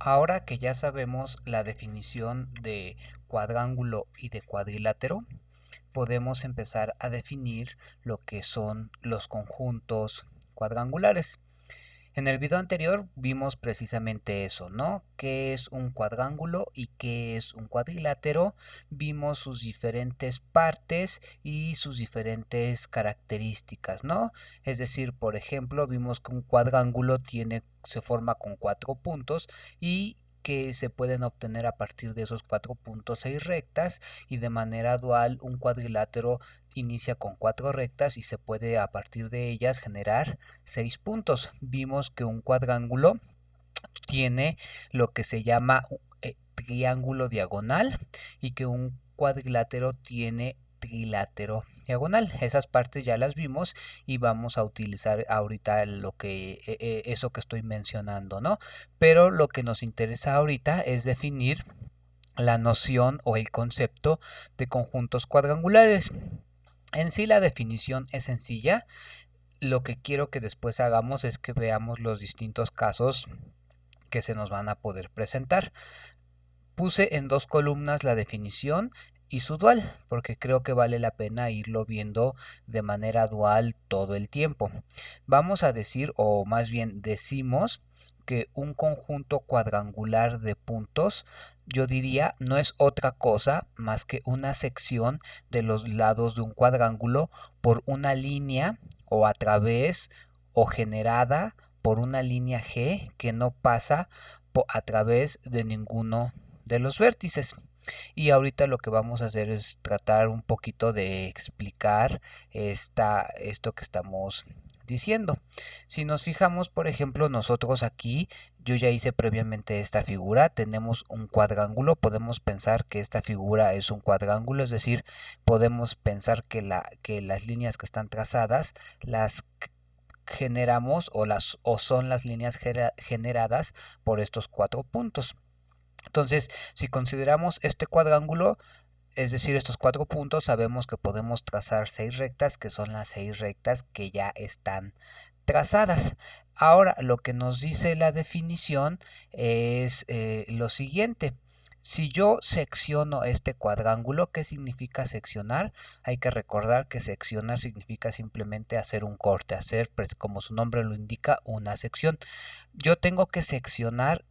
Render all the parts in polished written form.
Ahora que ya sabemos la definición de cuadrángulo y de cuadrilátero, podemos empezar a definir lo que son los conjuntos cuadrangulares. En el video anterior vimos precisamente eso, ¿no? ¿Qué es un cuadrángulo y qué es un cuadrilátero? Vimos sus diferentes partes y sus diferentes características, ¿no? Es decir, por ejemplo, vimos que un cuadrángulo se forma con 4 puntos y que se pueden obtener a partir de esos 4 puntos 6 rectas, y de manera dual un cuadrilátero inicia con 4 rectas y se puede a partir de ellas generar 6 puntos. Vimos que un cuadrángulo tiene lo que se llama triángulo diagonal y que un cuadrilátero tiene trilátero diagonal. Esas partes ya las vimos y vamos a utilizar ahorita eso que estoy mencionando, ¿no? Pero lo que nos interesa ahorita es definir la noción o el concepto de conjuntos cuadrangulares. En sí la definición es sencilla. Lo que quiero que después hagamos es que veamos los distintos casos que se nos van a poder presentar. Puse en 2 columnas la definición y su dual, porque creo que vale la pena irlo viendo de manera dual todo el tiempo. Vamos a decir, o más bien decimos, que un conjunto cuadrangular de puntos, yo diría, no es otra cosa más que una sección de los lados de un cuadrángulo por una línea o a través o generada por una línea G que no pasa a través de ninguno de los vértices. Y ahorita lo que vamos a hacer es tratar un poquito de explicar esto que estamos diciendo. Si nos fijamos, por ejemplo, nosotros aquí, yo ya hice previamente esta figura, tenemos un cuadrángulo, podemos pensar que esta figura es un cuadrángulo, es decir, podemos pensar que las líneas que están trazadas las generamos o son las líneas generadas por estos 4 puntos. Entonces, si consideramos este cuadrángulo, es decir, estos 4 puntos, sabemos que podemos trazar 6 rectas, que son las 6 rectas que ya están trazadas. Ahora, lo que nos dice la definición es lo siguiente. Si yo secciono este cuadrángulo, ¿qué significa seccionar? Hay que recordar que seccionar significa simplemente hacer un corte, hacer, como su nombre lo indica, una sección. Yo tengo que seccionar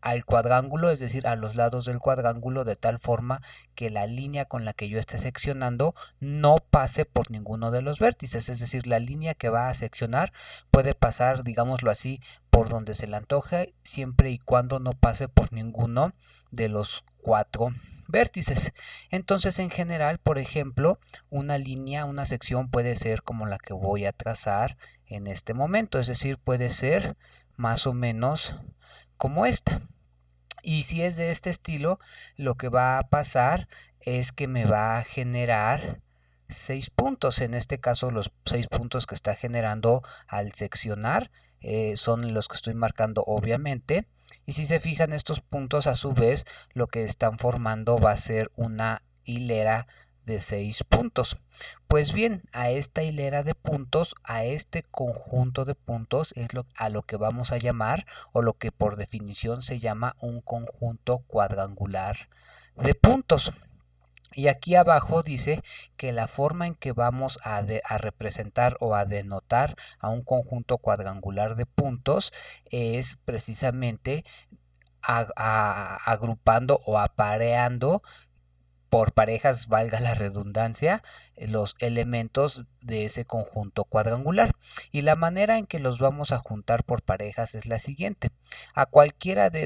al cuadrángulo, es decir, a los lados del cuadrángulo, de tal forma que la línea con la que yo esté seccionando no pase por ninguno de los vértices, es decir, la línea que va a seccionar puede pasar, digámoslo así, por donde se le antoje, siempre y cuando no pase por ninguno de los 4 vértices. Entonces, en general, por ejemplo, una sección puede ser como la que voy a trazar en este momento, es decir, puede ser más o menos como esta. Y si es de este estilo, lo que va a pasar es que me va a generar 6 puntos. En este caso, los 6 puntos que está generando al seccionar son los que estoy marcando, obviamente. Y si se fijan, estos puntos a su vez lo que están formando va a ser una hilera de 6 puntos. Pues bien, a esta hilera de puntos, a este conjunto de puntos es a lo que vamos a llamar, o lo que por definición se llama, un conjunto cuadrangular de puntos. Y aquí abajo dice que la forma en que vamos a representar o a denotar a un conjunto cuadrangular de puntos es precisamente agrupando o apareando por parejas, valga la redundancia, los elementos de ese conjunto cuadrangular. Y la manera en que los vamos a juntar por parejas es la siguiente. A cualquiera de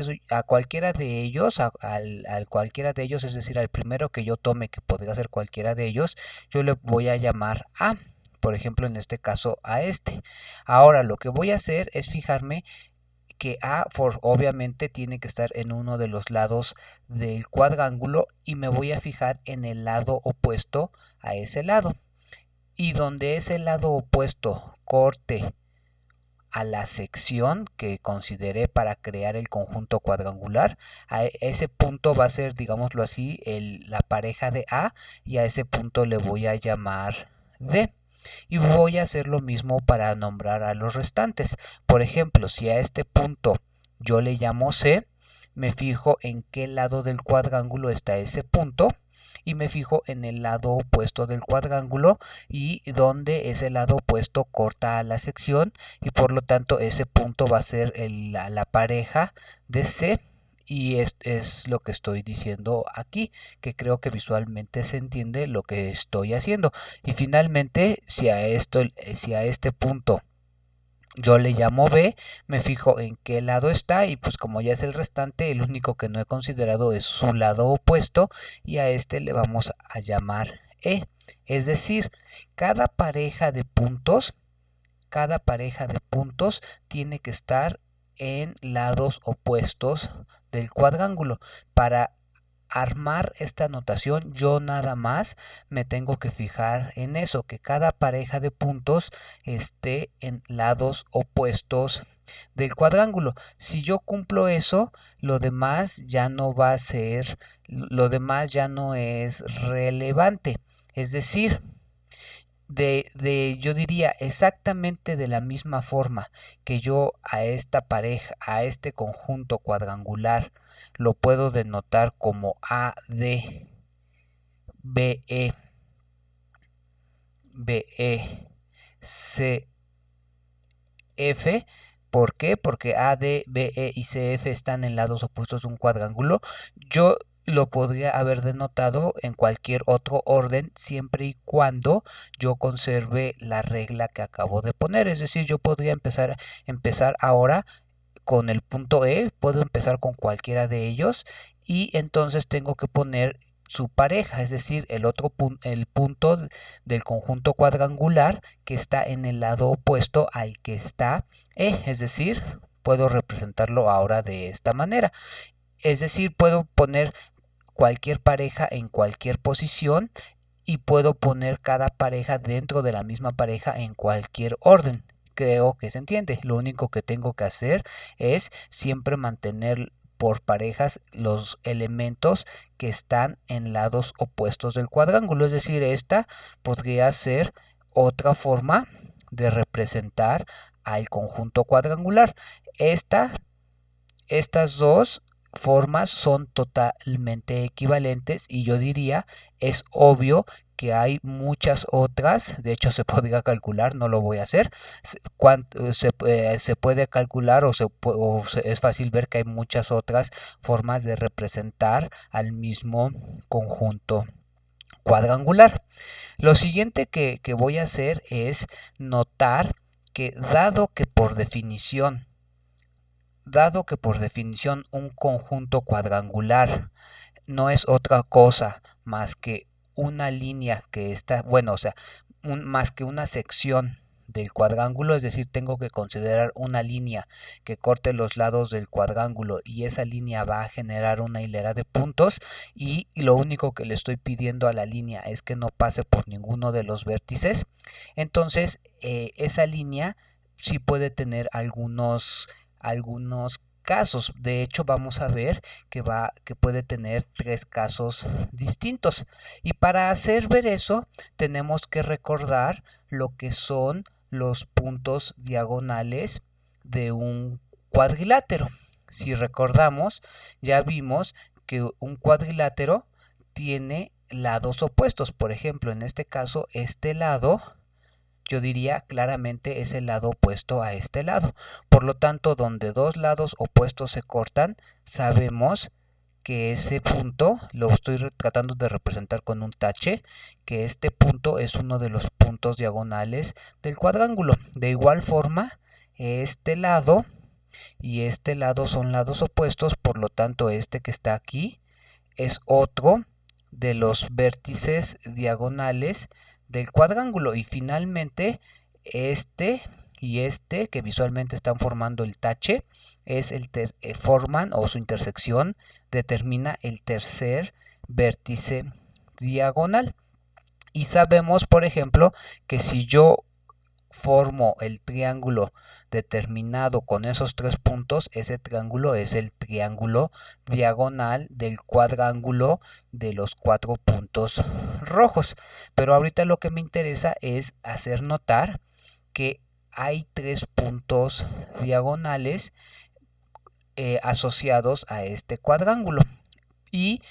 ellos, al cualquiera de ellos, es decir, al primero que yo tome, que podría ser cualquiera de ellos, yo le voy a llamar A. Por ejemplo, en este caso a este. Ahora lo que voy a hacer es fijarme que obviamente tiene que estar en uno de los lados del cuadrángulo, y me voy a fijar en el lado opuesto a ese lado. Y donde ese lado opuesto corte a la sección que consideré para crear el conjunto cuadrangular, a ese punto va a ser, digámoslo así, la pareja de A, y a ese punto le voy a llamar D. Y voy a hacer lo mismo para nombrar a los restantes. Por ejemplo, si a este punto yo le llamo C, me fijo en qué lado del cuadrángulo está ese punto y me fijo en el lado opuesto del cuadrángulo y donde ese lado opuesto corta a la sección y por lo tanto ese punto va a ser la pareja de C. Y es lo que estoy diciendo aquí, que creo que visualmente se entiende lo que estoy haciendo. Y finalmente, si a este punto yo le llamo B, me fijo en qué lado está y pues como ya es el restante, el único que no he considerado es su lado opuesto y a este le vamos a llamar E. Es decir, cada pareja de puntos, cada pareja de puntos tiene que estar en lados opuestos del cuadrángulo. Para armar esta notación yo nada más me tengo que fijar en eso, que cada pareja de puntos esté en lados opuestos del cuadrángulo. Si yo cumplo eso, lo demás ya no va a ser, lo demás ya no es relevante. Es decir, yo diría exactamente de la misma forma que yo a esta pareja, a este conjunto cuadrangular, lo puedo denotar como AD, BE, BE, CF. ¿Por qué? Porque AD, BE y CF están en lados opuestos de un cuadrángulo. Yo lo podría haber denotado en cualquier otro orden siempre y cuando yo conserve la regla que acabo de poner. Es decir, yo podría empezar ahora con el punto E, puedo empezar con cualquiera de ellos y entonces tengo que poner su pareja, es decir, el punto del conjunto cuadrangular que está en el lado opuesto al que está E, es decir, puedo representarlo ahora de esta manera. Es decir, puedo poner cualquier pareja en cualquier posición y puedo poner cada pareja dentro de la misma pareja en cualquier orden. Creo que se entiende. Lo único que tengo que hacer es siempre mantener por parejas los elementos que están en lados opuestos del cuadrángulo. Es decir, esta podría ser otra forma de representar al conjunto cuadrangular. Estas dos formas son totalmente equivalentes y yo diría es obvio que hay muchas otras, de hecho se podría calcular, no lo voy a hacer, se puede calcular es fácil ver que hay muchas otras formas de representar al mismo conjunto cuadrangular. Lo siguiente que voy a hacer es notar que dado que por definición un conjunto cuadrangular no es otra cosa más que una línea que está, bueno, o sea, más que una sección del cuadrángulo, es decir, tengo que considerar una línea que corte los lados del cuadrángulo y esa línea va a generar una hilera de puntos y lo único que le estoy pidiendo a la línea es que no pase por ninguno de los vértices. Entonces, esa línea sí puede tener algunos casos. De hecho, vamos a ver que puede tener 3 casos distintos. Y para hacer ver eso, tenemos que recordar lo que son los puntos diagonales de un cuadrilátero. Si recordamos, ya vimos que un cuadrilátero tiene lados opuestos. Por ejemplo, en este caso, este lado yo diría claramente es el lado opuesto a este lado. Por lo tanto, donde dos lados opuestos se cortan, sabemos que ese punto, lo estoy tratando de representar con un tache, que este punto es uno de los puntos diagonales del cuadrángulo. De igual forma, este lado y este lado son lados opuestos, por lo tanto este que está aquí es otro de los vértices diagonales del cuadrángulo. Y finalmente este y este que visualmente están formando el tache forman, o su intersección determina el tercer vértice diagonal. Y sabemos, por ejemplo, que si yo formo el triángulo determinado con esos 3 puntos, ese triángulo es el triángulo diagonal del cuadrángulo de los 4 puntos rojos. Pero ahorita lo que me interesa es hacer notar que hay 3 puntos diagonales asociados a este cuadrángulo y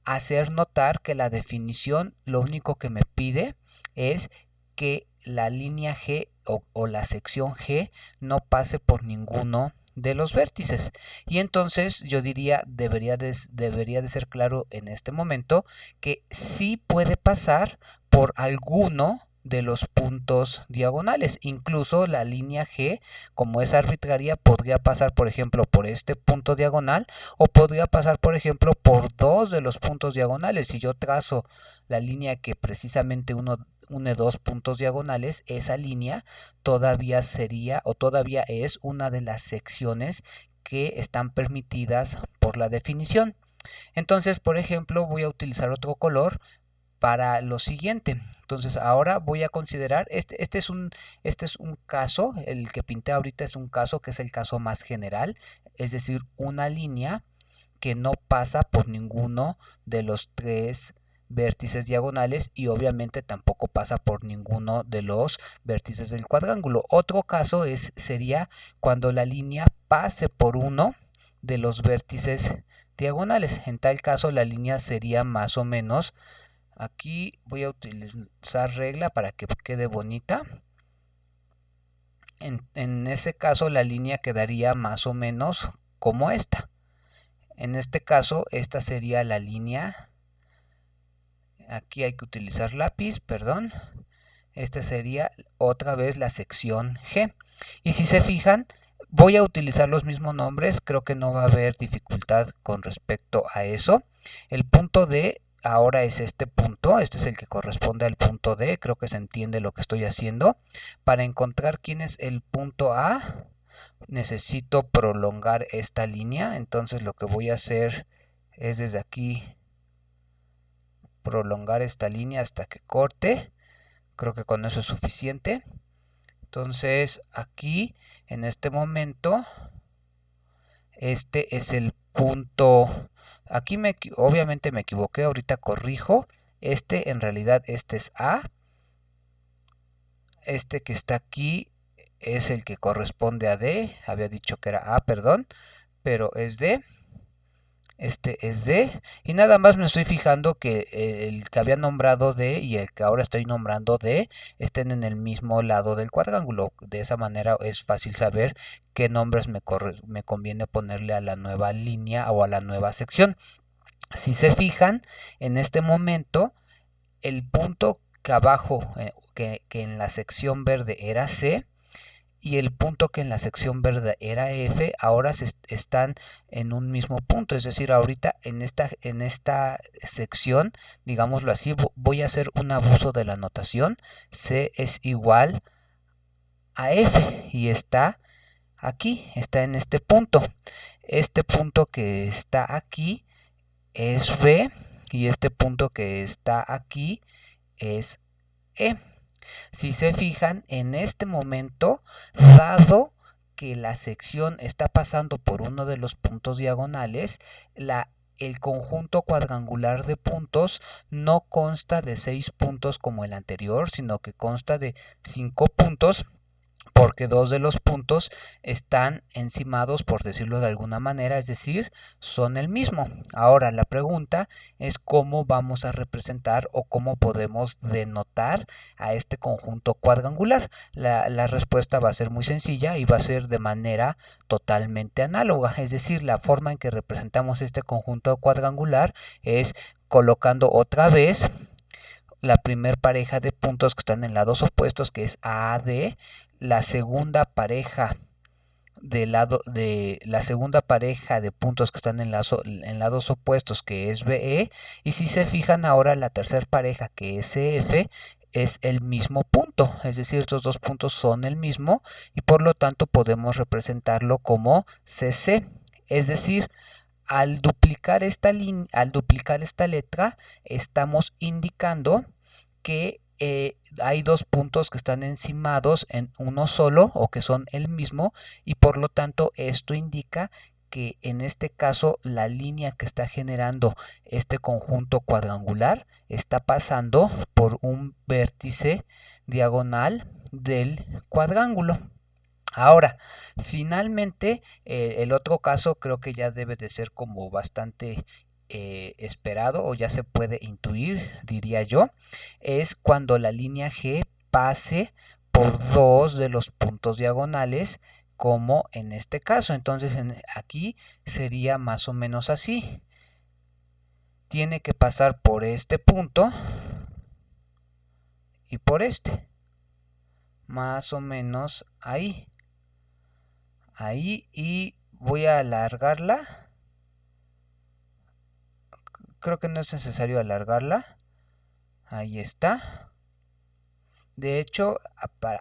hacer notar que la definición lo único que me pide es que la línea G o la sección G no pase por ninguno de los vértices. Y entonces yo diría, debería de ser claro en este momento que sí puede pasar por alguno de los puntos diagonales. Incluso la línea G, como es arbitraria, podría pasar, por ejemplo, por este punto diagonal o podría pasar, por ejemplo, por dos de los puntos diagonales. Si yo trazo la línea que precisamente une dos puntos diagonales, esa línea todavía sería o todavía es una de las secciones que están permitidas por la definición. Entonces, por ejemplo, voy a utilizar otro color para lo siguiente. Entonces ahora voy a considerar, este es un caso, el que pinté ahorita es un caso que es el caso más general, es decir, una línea que no pasa por ninguno de los tres vértices diagonales y obviamente tampoco pasa por ninguno de los vértices del cuadrángulo. Otro caso sería cuando la línea pase por uno de los vértices diagonales. En tal caso la línea sería más o menos, aquí voy a utilizar regla para que quede bonita. En ese caso la línea quedaría más o menos como esta. En este caso esta sería la línea, aquí hay que utilizar lápiz, perdón. Esta sería otra vez la sección G. Y si se fijan, voy a utilizar los mismos nombres, creo que no va a haber dificultad con respecto a eso. El punto D ahora es este punto, este es el que corresponde al punto D, creo que se entiende lo que estoy haciendo. Para encontrar quién es el punto A, necesito prolongar esta línea, entonces lo que voy a hacer es desde aquí prolongar esta línea hasta que corte. Creo que con eso es suficiente. Entonces aquí en este momento este es el punto. Aquí obviamente me equivoqué, ahorita corrijo. En realidad este es A. Este que está aquí es el que corresponde a D. Había dicho que era A, perdón, pero es D. Este es D. Y nada más me estoy fijando que el que había nombrado D y el que ahora estoy nombrando D estén en el mismo lado del cuadrángulo. De esa manera es fácil saber qué nombres me conviene ponerle a la nueva línea o a la nueva sección. Si se fijan, en este momento el punto que abajo, que en la sección verde era C, y el punto que en la sección verde era F, ahora están en un mismo punto. Es decir, ahorita en esta sección, digámoslo así, voy a hacer un abuso de la notación. C es igual a F y está aquí, está en este punto. Este punto que está aquí es B y este punto que está aquí es E. Si se fijan, en este momento, dado que la sección está pasando por uno de los puntos diagonales, el conjunto cuadrangular de puntos no consta de 6 puntos como el anterior, sino que consta de 5 puntos, porque dos de los puntos están encimados, por decirlo de alguna manera, es decir, son el mismo. Ahora la pregunta es cómo vamos a representar o cómo podemos denotar a este conjunto cuadrangular. La respuesta va a ser muy sencilla y va a ser de manera totalmente análoga, es decir, la forma en que representamos este conjunto cuadrangular es colocando otra vez la primer pareja de puntos que están en lados opuestos, que es AD, la segunda pareja de puntos que están en lados opuestos, que es BE, y si se fijan ahora la tercera pareja, que es CF, es el mismo punto, es decir, estos dos puntos son el mismo y por lo tanto podemos representarlo como CC, es decir, al duplicar esta letra, estamos indicando que hay dos puntos que están encimados en uno solo o que son el mismo y por lo tanto esto indica que en este caso la línea que está generando este conjunto cuadrangular está pasando por un vértice diagonal del cuadrángulo. Ahora, finalmente, el otro caso creo que ya debe de ser como bastante esperado o ya se puede intuir, diría yo, es cuando la línea G pase por dos de los puntos diagonales, como en este caso. Entonces, aquí sería más o menos así. Tiene que pasar por este punto y por este. Más o menos ahí. Ahí, y voy a alargarla. Creo que no es necesario alargarla. Ahí está. De hecho,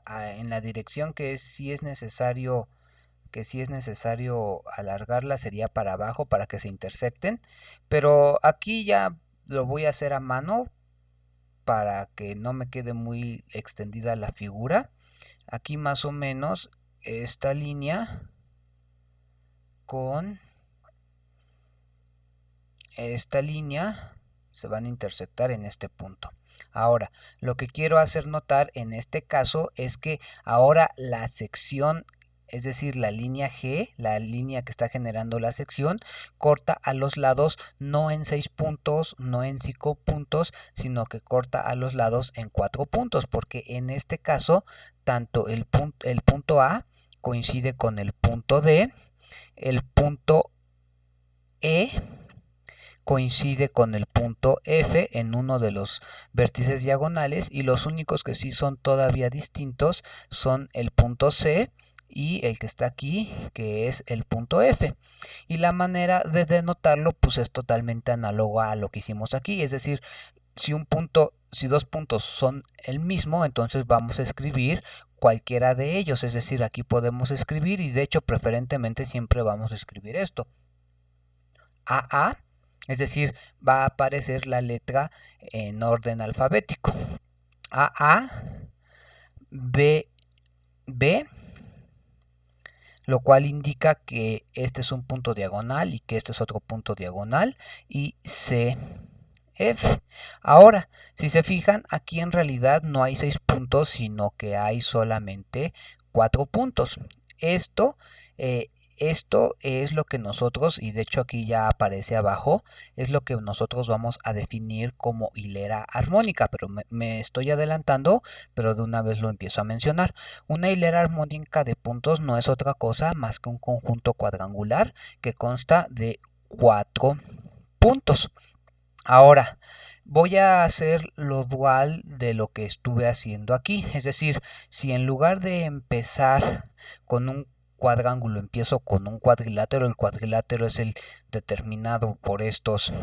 en la dirección que sí es necesario alargarla sería para abajo para que se intersecten, pero aquí ya lo voy a hacer a mano para que no me quede muy extendida la figura. Aquí más o menos esta línea con esta línea se van a intersectar en este punto. Ahora, lo que quiero hacer notar en este caso es que ahora la sección, es decir, la línea G, la línea que está generando la sección, corta a los lados no en 6 puntos, no en 5 puntos, sino que corta a los lados en 4 puntos, porque en este caso, tanto el punto A coincide con el punto D, el punto E coincide con el punto F en uno de los vértices diagonales, y los únicos que sí son todavía distintos son el punto C y el que está aquí, que es el punto F. Y la manera de denotarlo pues es totalmente análoga a lo que hicimos aquí, es decir, si dos puntos son el mismo, entonces vamos a escribir cualquiera de ellos, es decir, aquí podemos escribir, y de hecho preferentemente siempre vamos a escribir esto: AA, es decir, va a aparecer la letra en orden alfabético: AA, B, B, lo cual indica que este es un punto diagonal y que este es otro punto diagonal, y C, F. Ahora, si se fijan, aquí en realidad no hay 6 puntos, sino que hay solamente 4 puntos. Esto, eh, esto es lo que nosotros, y de hecho aquí ya aparece abajo, es lo que nosotros vamos a definir como hilera armónica, pero me estoy adelantando, pero de una vez lo empiezo a mencionar. Una hilera armónica de puntos no es otra cosa más que un conjunto cuadrangular que consta de 4 puntos. Ahora, voy a hacer lo dual de lo que estuve haciendo aquí. Es decir, si en lugar de empezar con un cuadrángulo empiezo con un cuadrilátero, el cuadrilátero es el determinado por estas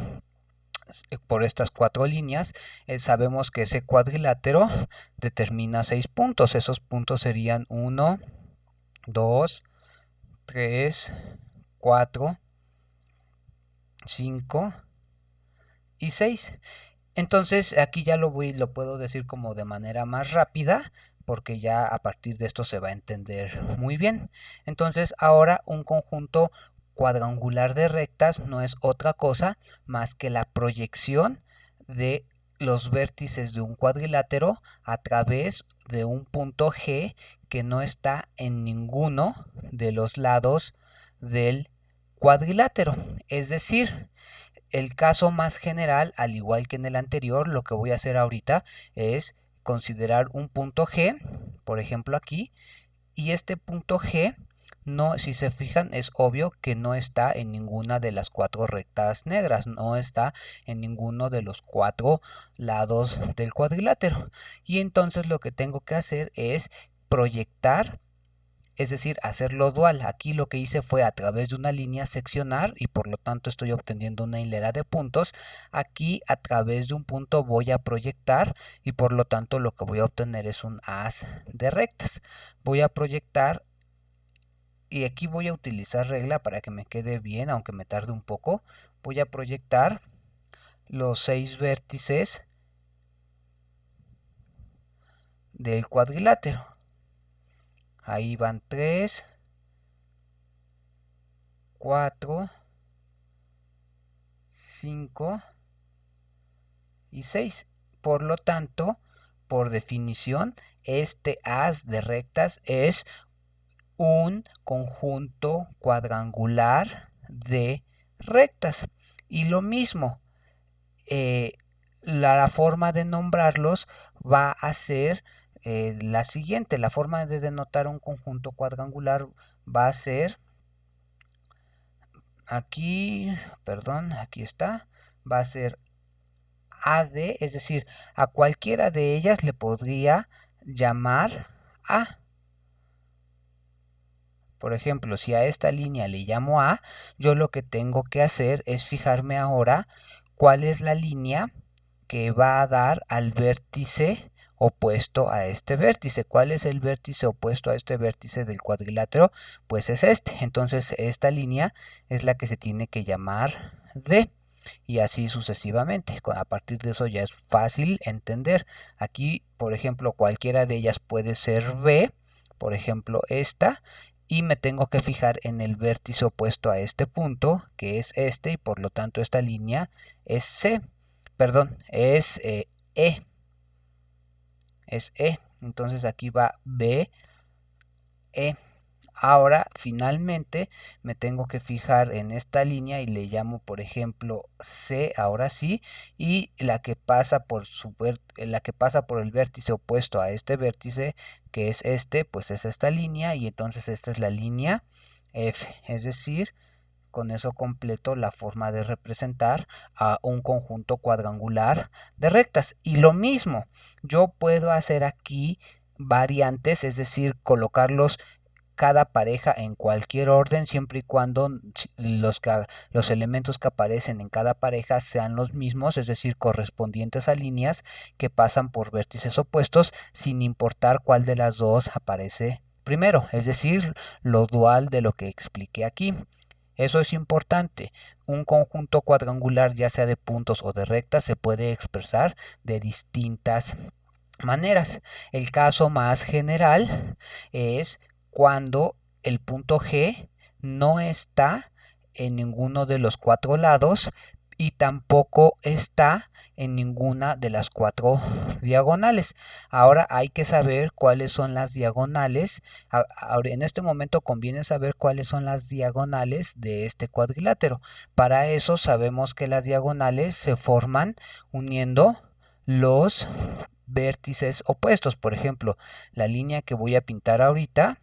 4 líneas, sabemos que ese cuadrilátero determina 6 puntos. Esos puntos serían 1, 2, 3, 4, 5 y 6. Entonces aquí ya lo puedo decir como de manera más rápida, porque ya a partir de esto se va a entender muy bien. Entonces ahora un conjunto cuadrangular de rectas no es otra cosa más que la proyección de los vértices de un cuadrilátero a través de un punto G que no está en ninguno de los lados del cuadrilátero. Es decir, el caso más general, al igual que en el anterior, lo que voy a hacer ahorita es considerar un punto G, por ejemplo aquí, y este punto G, no, si se fijan, es obvio que no está en ninguna de las 4 rectas negras, no está en ninguno de los 4 lados del cuadrilátero. Y entonces lo que tengo que hacer es proyectar, es decir, hacerlo dual. Aquí lo que hice fue a través de una línea seccionar, y por lo tanto estoy obteniendo una hilera de puntos. Aquí a través de un punto voy a proyectar, y por lo tanto lo que voy a obtener es un haz de rectas. Voy a proyectar, y aquí voy a utilizar regla para que me quede bien, aunque me tarde un poco. Voy a proyectar los 6 vértices del cuadrilátero. Ahí van 3, 4, 5 y 6. Por lo tanto, por definición, este haz de rectas es un conjunto cuadrangular de rectas. Y lo mismo, la forma de nombrarlos va a ser la siguiente. La forma de denotar un conjunto cuadrangular va a ser aquí, perdón, aquí está, va a ser AD, es decir, a cualquiera de ellas le podría llamar A. Por ejemplo, si a esta línea le llamo A, yo lo que tengo que hacer es fijarme ahora cuál es la línea que va a dar al vértice opuesto a este vértice. ¿Cuál es el vértice opuesto a este vértice del cuadrilátero? Pues es este. Entonces esta línea es la que se tiene que llamar D. Y así sucesivamente. A partir de eso ya es fácil entender. Aquí, por ejemplo, cualquiera de ellas puede ser B. Por ejemplo, esta. Y me tengo que fijar en el vértice opuesto a este punto, que es este, y por lo tanto esta línea es C. Perdón, es E. Es E. Entonces aquí va B, E. Ahora, finalmente, me tengo que fijar en esta línea y le llamo, por ejemplo, C, ahora sí, y la que pasa por el vértice opuesto a este vértice, que es este, pues es esta línea, y entonces esta es la línea F. Es decir, con eso completo la forma de representar a un conjunto cuadrangular de rectas. Y lo mismo, yo puedo hacer aquí variantes, es decir, colocarlos cada pareja en cualquier orden, siempre y cuando los elementos que aparecen en cada pareja sean los mismos, es decir, correspondientes a líneas que pasan por vértices opuestos, sin importar cuál de las dos aparece primero, es decir, lo dual de lo que expliqué aquí. Eso es importante. Un conjunto cuadrangular, ya sea de puntos o de rectas, se puede expresar de distintas maneras. El caso más general es cuando el punto G no está en ninguno de los cuatro lados y tampoco está en ninguna de las cuatro diagonales. Ahora hay que saber cuáles son las diagonales. Ahora, en este momento conviene saber cuáles son las diagonales de este cuadrilátero. Para eso sabemos que las diagonales se forman uniendo los vértices opuestos. Por ejemplo, la línea que voy a pintar ahorita,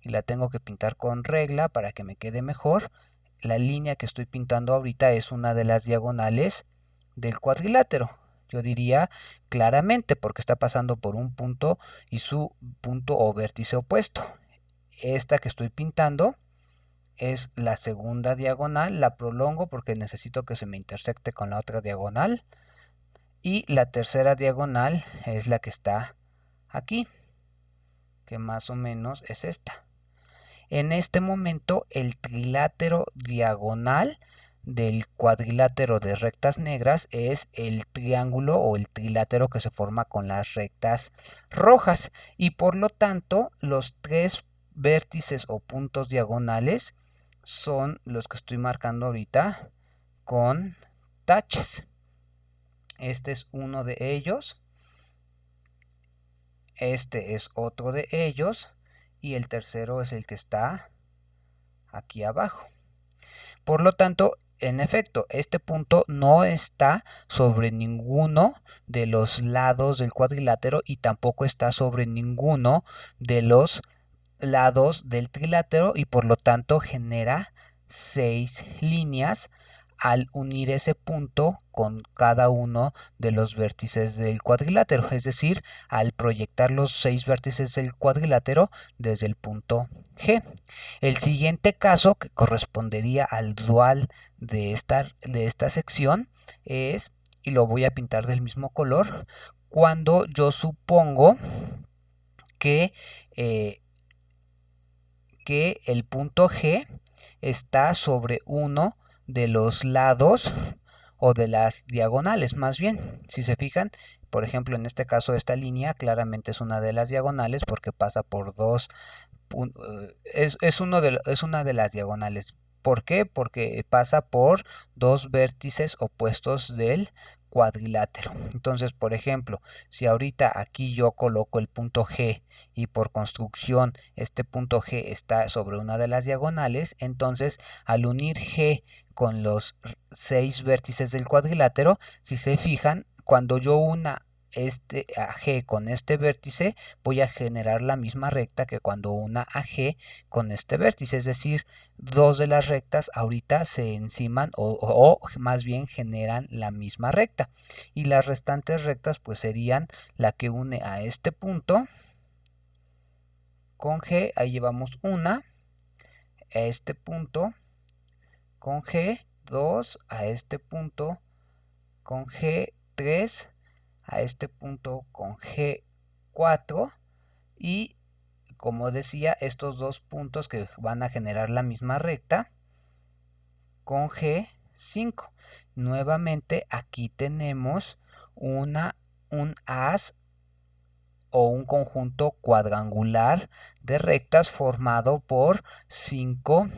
y la tengo que pintar con regla para que me quede mejor, la línea que estoy pintando ahorita es una de las diagonales del cuadrilátero. Yo diría claramente porque está pasando por un punto y su punto o vértice opuesto. Esta que estoy pintando es la segunda diagonal, la prolongo porque necesito que se me intersecte con la otra diagonal. Y la tercera diagonal es la que está aquí, que más o menos es esta. En este momento el trilátero diagonal del cuadrilátero de rectas negras es el triángulo o el trilátero que se forma con las rectas rojas, y por lo tanto los tres vértices o puntos diagonales son los que estoy marcando ahorita con taches. Este es uno de ellos, este es otro de ellos y el tercero es el que está aquí abajo. Por lo tanto, en efecto, este punto no está sobre ninguno de los lados del cuadrilátero y tampoco está sobre ninguno de los lados del trilátero, y por lo tanto genera 6 líneas al unir ese punto con cada uno de los vértices del cuadrilátero, es decir, al proyectar los 6 vértices del cuadrilátero desde el punto G. El siguiente caso, que correspondería al dual de esta sección, es, y lo voy a pintar del mismo color, cuando yo supongo que el punto G está sobre uno de los lados o de las diagonales, más bien. Si se fijan, por ejemplo, en este caso esta línea claramente es una de las diagonales porque pasa por dos, es una de las diagonales. ¿Por qué? Porque pasa por dos vértices opuestos del cuadrilátero. Entonces, por ejemplo, si ahorita aquí yo coloco el punto G y por construcción este punto G está sobre una de las diagonales, entonces al unir G con los 6 vértices del cuadrilátero, si se fijan, cuando yo una a G con este vértice, voy a generar la misma recta que cuando una a G con este vértice, es decir, dos de las rectas ahorita se enciman o más bien generan la misma recta, y las restantes rectas pues serían la que une a este punto con G, ahí llevamos una, a este punto con G, 2 a este punto con G, 3 a este punto con G4, y como decía, estos dos puntos que van a generar la misma recta con G5. Nuevamente aquí tenemos un haz o un conjunto cuadrangular de rectas formado por 5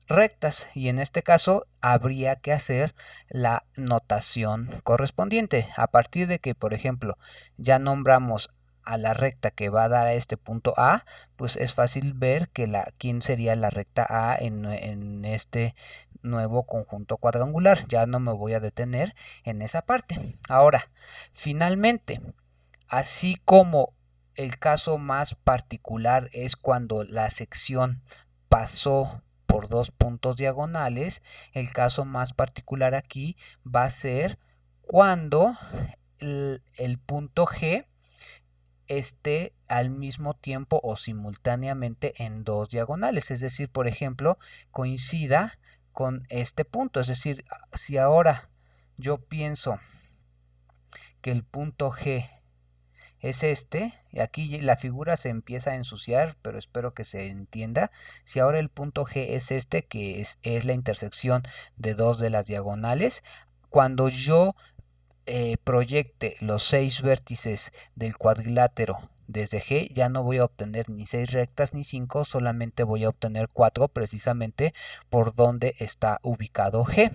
rectas, y en este caso habría que hacer la notación correspondiente. A partir de que, por ejemplo, ya nombramos a la recta que va a dar a este punto A, pues es fácil ver que quién sería la recta A en este nuevo conjunto cuadrangular. Ya no me voy a detener en esa parte. Ahora, finalmente, así como el caso más particular es cuando la sección pasó por dos puntos diagonales, el caso más particular aquí va a ser cuando el punto G esté al mismo tiempo o simultáneamente en dos diagonales, es decir, por ejemplo, coincida con este punto. Es decir, si ahora yo pienso que el punto G es este, y aquí la figura se empieza a ensuciar, pero espero que se entienda. Si ahora el punto G es este, que es la intersección de dos de las diagonales, cuando yo proyecte los 6 vértices del cuadrilátero desde G, ya no voy a obtener ni 6 rectas ni 5, solamente voy a obtener 4, precisamente por donde está ubicado G.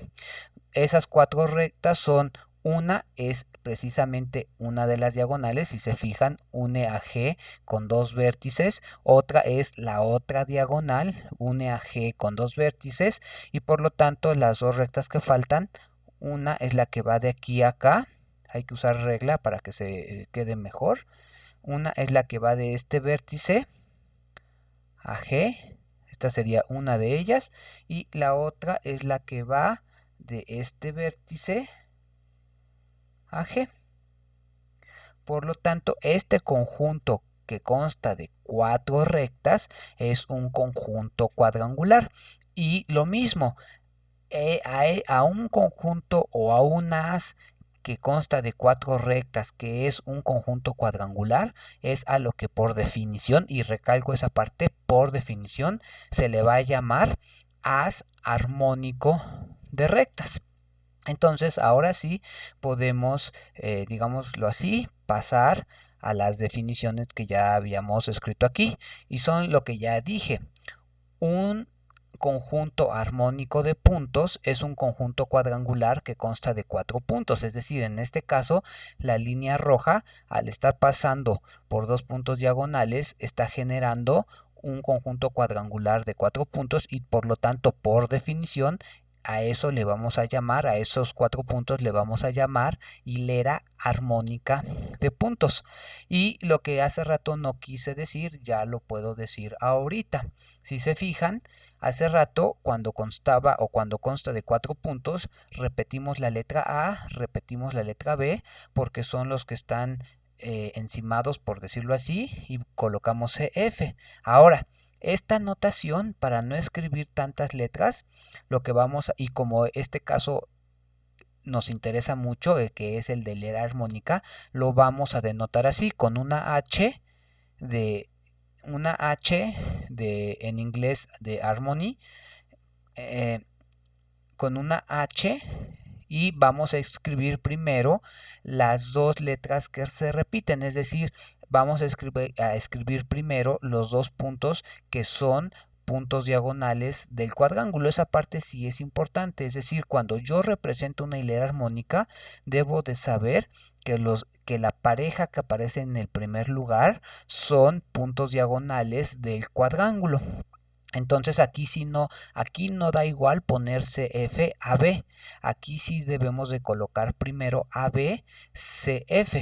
Esas 4 rectas son: una es precisamente una de las diagonales, si se fijan, une a G con dos vértices. Otra es la otra diagonal, une a G con dos vértices, y por lo tanto las dos rectas que faltan, una es la que va de aquí a acá, hay que usar regla para que se quede mejor. Una es la que va de este vértice a G, esta sería una de ellas, y la otra es la que va de este vértice a G. Por lo tanto, este conjunto que consta de 4 rectas es un conjunto cuadrangular. Y lo mismo, a un conjunto o a un haz que consta de 4 rectas, que es un conjunto cuadrangular, es a lo que por definición, y recalco esa parte, por definición, se le va a llamar haz armónico de rectas. Entonces, ahora sí podemos, digámoslo así, pasar a las definiciones que ya habíamos escrito aquí, y son lo que ya dije. Un conjunto armónico de puntos es un conjunto cuadrangular que consta de 4 puntos, es decir, en este caso la línea roja, al estar pasando por dos puntos diagonales, está generando un conjunto cuadrangular de 4 puntos, y por lo tanto, por definición, a eso le vamos a llamar, a esos 4 puntos le vamos a llamar hilera armónica de puntos. Y lo que hace rato no quise decir, ya lo puedo decir ahorita. Si se fijan, hace rato cuando constaba o cuando consta de 4 puntos, repetimos la letra A, repetimos la letra B, porque son los que están encimados, por decirlo así, y colocamos CF. Ahora, esta notación, para no escribir tantas letras, lo que y como este caso nos interesa mucho, que es el de hilera armónica, lo vamos a denotar así, con una H de en inglés de harmony, con una H, y vamos a escribir primero las dos letras que se repiten, es decir, vamos a escribir primero los dos puntos que son puntos diagonales del cuadrángulo. Esa parte sí es importante, es decir, cuando yo represento una hilera armónica, debo de saber que la pareja que aparece en el primer lugar son puntos diagonales del cuadrángulo. Entonces aquí no da igual ponerse F a B. Aquí sí debemos de colocar primero AB, CF.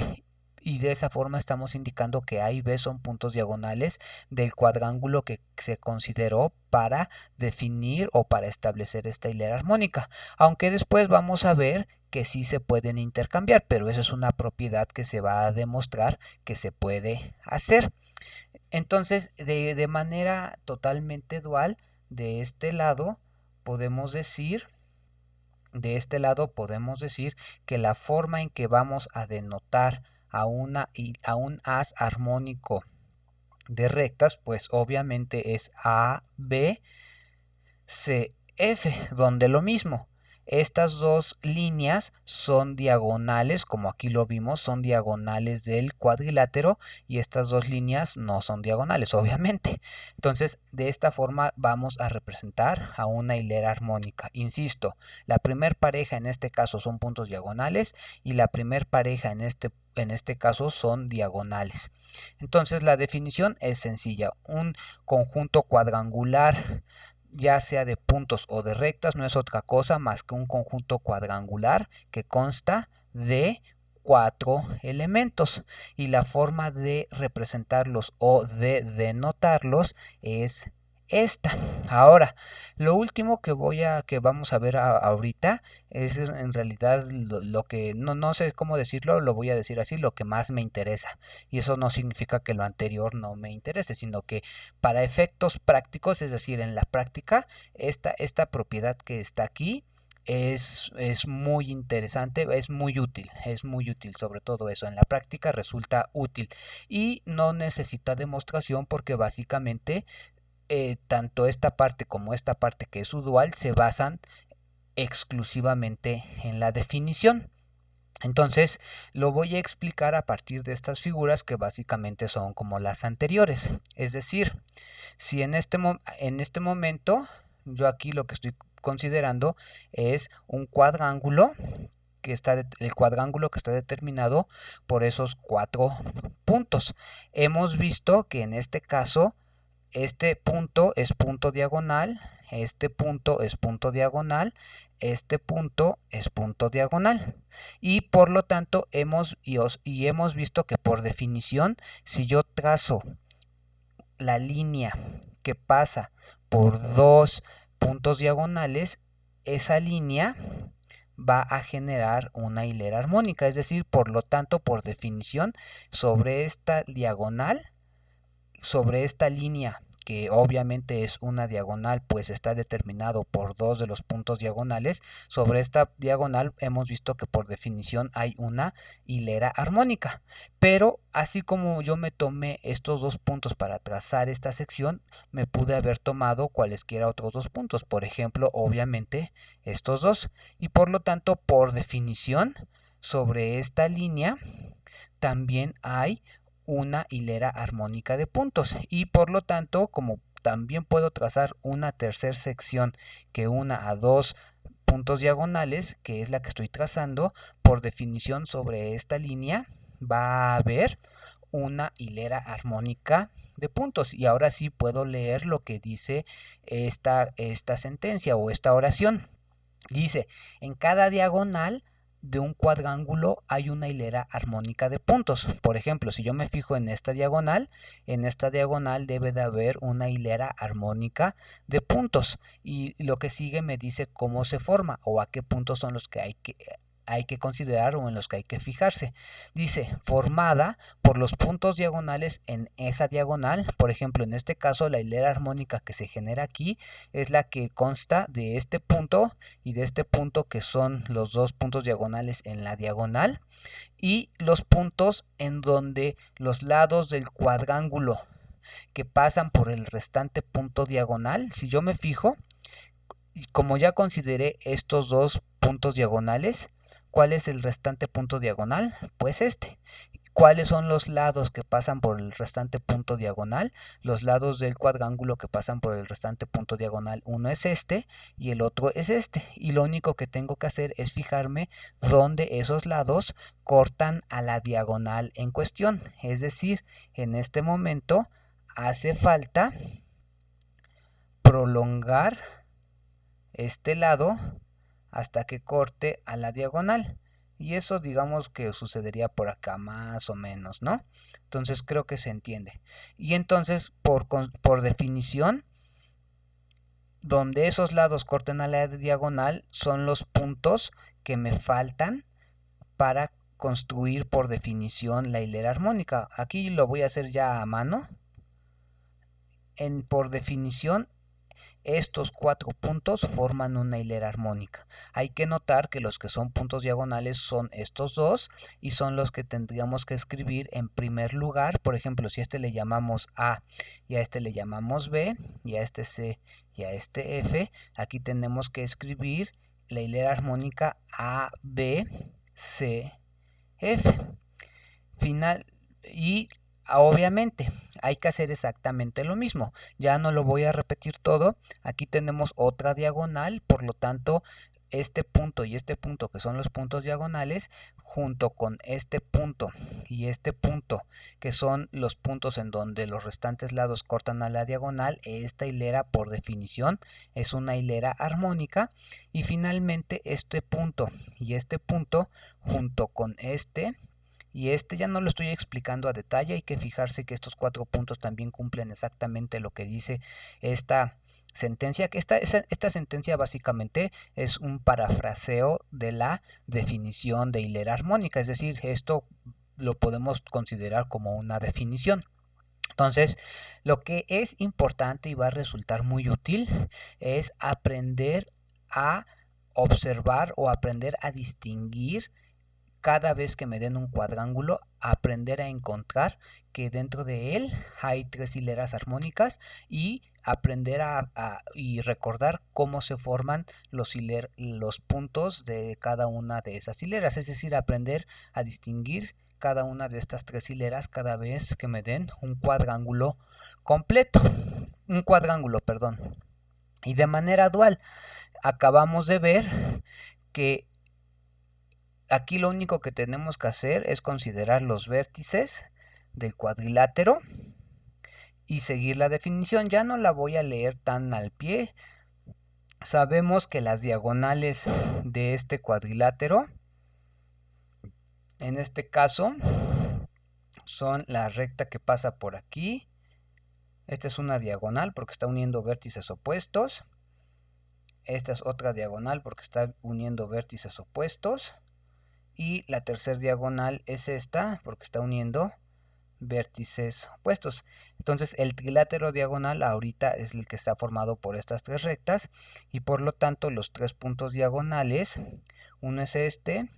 Y de esa forma estamos indicando que A y B son puntos diagonales del cuadrángulo que se consideró para definir o para establecer esta hilera armónica. Aunque después vamos a ver que sí se pueden intercambiar, pero eso es una propiedad que se va a demostrar que se puede hacer. Entonces, de manera totalmente dual, de este lado podemos decir, que la forma en que vamos a denotar a un haz armónico de rectas, pues obviamente es A, B, C, F, donde lo mismo. Estas dos líneas son diagonales, como aquí lo vimos, son diagonales del cuadrilátero, y estas dos líneas no son diagonales, obviamente. Entonces, de esta forma vamos a representar a una hilera armónica. Insisto, la primer pareja en este caso son puntos diagonales y la primer pareja en este caso son diagonales. Entonces, la definición es sencilla. Un conjunto cuadrangular, ya sea de puntos o de rectas, no es otra cosa más que un conjunto cuadrangular que consta de 4 elementos, y la forma de representarlos o de denotarlos es esta. Ahora, lo último que vamos a ver ahorita es en realidad lo que no sé cómo decirlo, lo voy a decir así, lo que más me interesa. Y eso no significa que lo anterior no me interese, sino que para efectos prácticos, es decir, en la práctica, esta propiedad que está aquí es muy interesante, es muy útil, sobre todo eso, en la práctica resulta útil y no necesita demostración, porque básicamente tanto esta parte como esta parte que es su dual se basan exclusivamente en la definición. Entonces lo voy a explicar a partir de estas figuras, que básicamente son como las anteriores. Es decir, si en este momento yo aquí lo que estoy considerando es un cuadrángulo el cuadrángulo que está determinado por esos 4 puntos. Hemos visto que en este caso este punto es punto diagonal, este punto es punto diagonal, este punto es punto diagonal. Y por lo tanto hemos visto que por definición, si yo trazo la línea que pasa por 2 puntos diagonales, esa línea va a generar una hilera armónica. Es decir, por lo tanto, por definición, sobre esta diagonal, sobre esta línea, que obviamente es una diagonal, pues está determinado por 2 de los puntos diagonales, sobre esta diagonal hemos visto que por definición hay una hilera armónica. Pero así como yo me tomé estos 2 puntos para trazar esta sección, me pude haber tomado cualesquiera otros 2 puntos, por ejemplo, obviamente estos dos, y por lo tanto, por definición, sobre esta línea también hay una hilera armónica de puntos, y por lo tanto, como también puedo trazar una tercera sección que una a 2 puntos diagonales, que es la que estoy trazando, por definición sobre esta línea va a haber una hilera armónica de puntos. Y ahora sí puedo leer lo que dice esta sentencia o esta oración. Dice: en cada diagonal de un cuadrángulo hay una hilera armónica de puntos. Por ejemplo, si yo me fijo en esta diagonal debe de haber una hilera armónica de puntos, y lo que sigue me dice cómo se forma o a qué puntos son los que hay que considerar o en los que hay que fijarse. Dice: formada por los puntos diagonales en esa diagonal. Por ejemplo, en este caso, la hilera armónica que se genera aquí es la que consta de este punto y de este punto, que son los 2 puntos diagonales en la diagonal, y los puntos en donde los lados del cuadrángulo que pasan por el restante punto diagonal. Si yo me fijo, y como ya consideré estos 2 puntos diagonales, ¿cuál es el restante punto diagonal? Pues este. ¿Cuáles son los lados que pasan por el restante punto diagonal? Los lados del cuadrángulo que pasan por el restante punto diagonal, uno es este y el otro es este. Y lo único que tengo que hacer es fijarme dónde esos lados cortan a la diagonal en cuestión. Es decir, en este momento hace falta prolongar este lado hasta que corte a la diagonal. Y eso digamos que sucedería por acá más o menos, ¿no? Entonces creo que se entiende. Y entonces por definición, donde esos lados corten a la diagonal son los puntos que me faltan para construir por definición la hilera armónica. Aquí lo voy a hacer ya a mano. Por definición, estos 4 puntos forman una hilera armónica. Hay que notar que los que son puntos diagonales son estos dos y son los que tendríamos que escribir en primer lugar. Por ejemplo, si a este le llamamos A y a este le llamamos B y a este C y a este F, aquí tenemos que escribir la hilera armónica A, B, C, F. Final y obviamente hay que hacer exactamente lo mismo. Ya no lo voy a repetir todo. Aquí tenemos otra diagonal, por lo tanto este punto y este punto, que son los puntos diagonales, junto con este punto y este punto, que son los puntos en donde los restantes lados cortan a la diagonal, esta hilera por definición es una hilera armónica. Y finalmente este punto y este punto junto con este y este ya no lo estoy explicando a detalle. Hay que fijarse que estos 4 puntos también cumplen exactamente lo que dice esta sentencia, que esta sentencia básicamente es un parafraseo de la definición de hilera armónica, es decir, esto lo podemos considerar como una definición. Entonces, lo que es importante y va a resultar muy útil es aprender a observar o aprender a distinguir cada vez que me den un cuadrángulo, aprender a encontrar que dentro de él hay 3 hileras armónicas y aprender y recordar cómo se forman los puntos de cada una de esas hileras, es decir, aprender a distinguir cada una de estas 3 hileras cada vez que me den un cuadrángulo completo, perdón. Y de manera dual, acabamos de ver que aquí lo único que tenemos que hacer es considerar los vértices del cuadrilátero y seguir la definición. Ya no la voy a leer tan al pie. Sabemos que las diagonales de este cuadrilátero, en este caso, son la recta que pasa por aquí. Esta es una diagonal porque está uniendo vértices opuestos. Esta es otra diagonal porque está uniendo vértices opuestos. Y la tercera diagonal es esta porque está uniendo vértices opuestos. Entonces el trilátero diagonal ahorita es el que está formado por estas 3 rectas y por lo tanto los 3 puntos diagonales, uno es este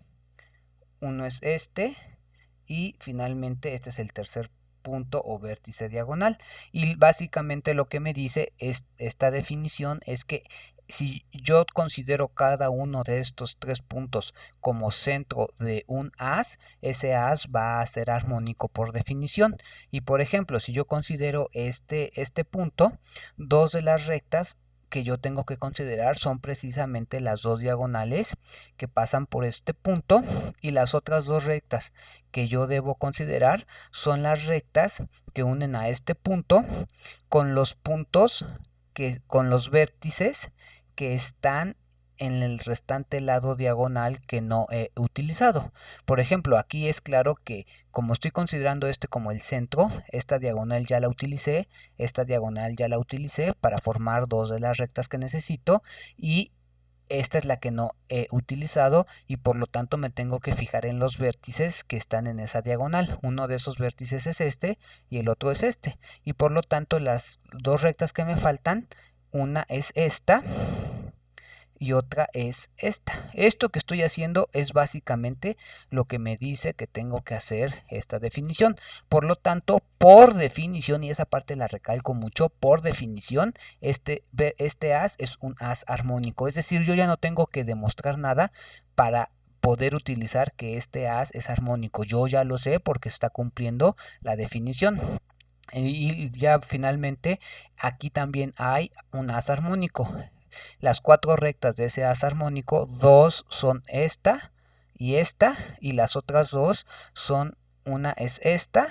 y finalmente este es el tercer punto o vértice diagonal. Y básicamente lo que me dice esta definición es que si yo considero cada uno de estos 3 puntos como centro de un haz, ese haz va a ser armónico por definición. Y por ejemplo, si yo considero este punto, 2 de las rectas que yo tengo que considerar son precisamente las 2 diagonales que pasan por este punto, y las otras 2 rectas que yo debo considerar son las rectas que unen a este punto con los puntos con los vértices que están en el restante lado diagonal que no he utilizado. Por ejemplo, aquí es claro que como estoy considerando este como el centro, esta diagonal ya la utilicé, esta diagonal ya la utilicé para formar 2 de las rectas que necesito, y esta es la que no he utilizado y por lo tanto me tengo que fijar en los vértices que están en esa diagonal. Uno de esos vértices es este y el otro es este, y por lo tanto las 2 rectas que me faltan, una es esta y otra es esta. Esto que estoy haciendo es básicamente lo que me dice que tengo que hacer esta definición. Por lo tanto, por definición, y esa parte la recalco mucho, por definición, este haz es un haz armónico. Es decir, yo ya no tengo que demostrar nada para poder utilizar que este haz es armónico. Yo ya lo sé porque está cumpliendo la definición. Y ya finalmente aquí también hay un haz armónico. Las 4 rectas de ese haz armónico, 2 son esta, y las otras 2 son, una es esta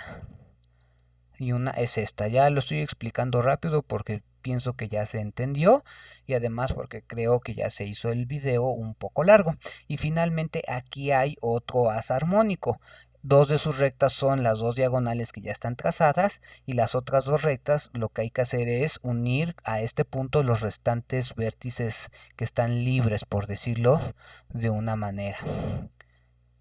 y una es esta. Ya lo estoy explicando rápido porque pienso que ya se entendió, y además porque creo que ya se hizo el video un poco largo. Y finalmente aquí hay otro haz armónico. 2 de sus rectas son las 2 diagonales que ya están trazadas, y las otras 2 rectas lo que hay que hacer es unir a este punto los restantes vértices que están libres, por decirlo de una manera.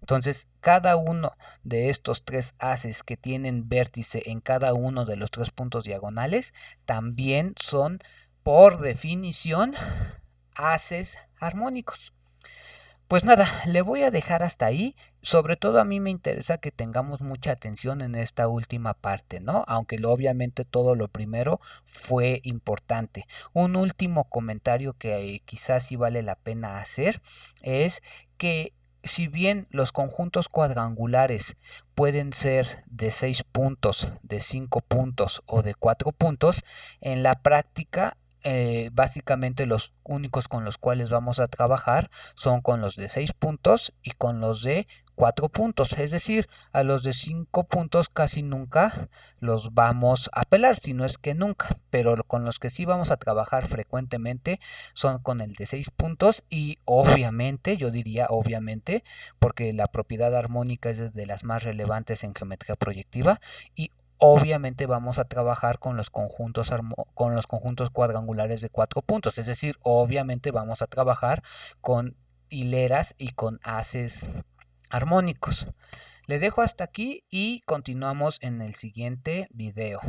Entonces, cada uno de estos 3 haces que tienen vértice en cada uno de los 3 puntos diagonales también son, por definición, haces armónicos. Pues nada, le voy a dejar hasta ahí. Sobre todo a mí me interesa que tengamos mucha atención en esta última parte, ¿no? Aunque obviamente todo lo primero fue importante. Un último comentario que quizás sí vale la pena hacer es que, si bien los conjuntos cuadrangulares pueden ser de 6 puntos, de 5 puntos o de 4 puntos, en la práctica básicamente los únicos con los cuales vamos a trabajar son con los de 6 puntos y con los de 4 puntos. Es decir, a los de 5 puntos casi nunca los vamos a pelar, si no es que nunca. Pero con los que sí vamos a trabajar frecuentemente son con el de 6 puntos, y obviamente, yo diría obviamente, porque la propiedad armónica es de las más relevantes en geometría proyectiva, y obviamente vamos a trabajar con los conjuntos cuadrangulares de 4 puntos. Es decir, obviamente vamos a trabajar con hileras y con haces armónicos. Le dejo hasta aquí y continuamos en el siguiente video.